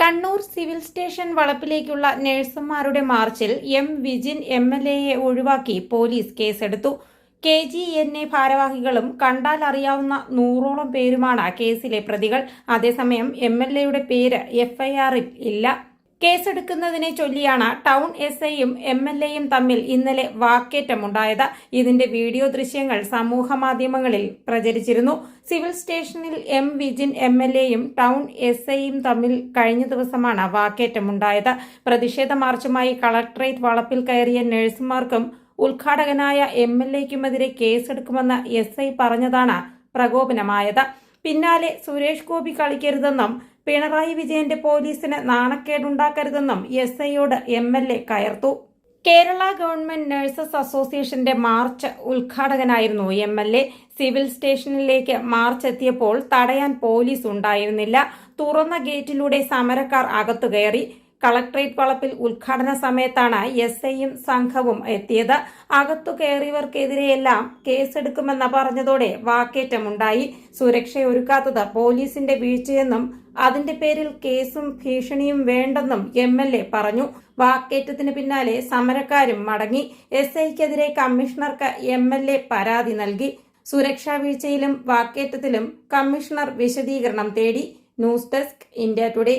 Kannur civil station വളപ്പിലേക്കുള്ള നഴ്സുമാരുടെ മാർച്ചിൽ M Vijin എംഎൽഎയെ ഒഴിവാക്കി police കേസെടുത്തു. KGNA ഭാരവാഹികളും കണ്ടാൽ അറിയാവുന്ന 100ഓളം പേരുമാണ് കേസിലെ പ്രതികൾ. അതേസമയം MLAയുടെ പേര് FIRൽ ഇല്ല. കേസെടുക്കുന്നതിനെ ചൊല്ലിയാണ് ടൗൺ SIയും MLAയും തമ്മിൽ ഇന്നലെ വാക്കേറ്റമുണ്ടായത്. ഇതിന്റെ വീഡിയോ ദൃശ്യങ്ങൾ സമൂഹ മാധ്യമങ്ങളിൽ പ്രചരിച്ചിരുന്നു. സിവിൽ സ്റ്റേഷനിൽ എം വിജിൻ MLAയും ടൗൺ SIയും തമ്മിൽ കഴിഞ്ഞ ദിവസമാണ് വാക്കേറ്റമുണ്ടായത്. പ്രതിഷേധ മാർച്ചുമായി കളക്ടറേറ്റ് വളപ്പിൽ കയറിയ നഴ്സുമാർക്കും ഉദ്ഘാടകനായ MLAയ്ക്കുമെതിരെ കേസെടുക്കുമെന്ന് SI പറഞ്ഞതാണ് പ്രകോപനമായത്. പിന്നാലെ സുരേഷ് ഗോപി കളിക്കരുതെന്നും പിണറായി വിജയന്റെ പോലീസിന് നാണക്കേടുണ്ടാക്കരുതെന്നും SIയോട് MLA കയർത്തു. കേരള ഗവൺമെന്റ് നഴ്സസ് അസോസിയേഷന്റെ മാർച്ച് ഉദ്ഘാടകനായിരുന്നു MLA. സിവിൽ സ്റ്റേഷനിലേക്ക് മാർച്ച് എത്തിയപ്പോൾ തടയാൻ പോലീസ് ഉണ്ടായിരുന്നില്ല. തുറന്ന ഗേറ്റിലൂടെ സമരക്കാർ അകത്തു കയറി. കളക്ടറേറ്റ് വളപ്പിൽ ഉദ്ഘാടന സമയത്താണ് SIയും സംഘവും എത്തിയത്. അകത്തു കയറിയവർക്കെതിരെയെല്ലാം കേസെടുക്കുമെന്ന് പറഞ്ഞതോടെ വാക്കേറ്റമുണ്ടായി. സുരക്ഷയൊരുക്കാത്തത് പോലീസിന്റെ വീഴ്ചയെന്നും അതിന്റെ പേരിൽ കേസും ഭീഷണിയും വേണ്ടെന്നും MLA പറഞ്ഞു. വാക്കേറ്റത്തിന് പിന്നാലെ സമരക്കാരും മടങ്ങി. SIക്കെതിരെ കമ്മീഷണർക്ക് MLA പരാതി നൽകി. സുരക്ഷാ വീഴ്ചയിലും വാക്കേറ്റത്തിലും കമ്മീഷണർ വിശദീകരണം തേടി. News desk, India today.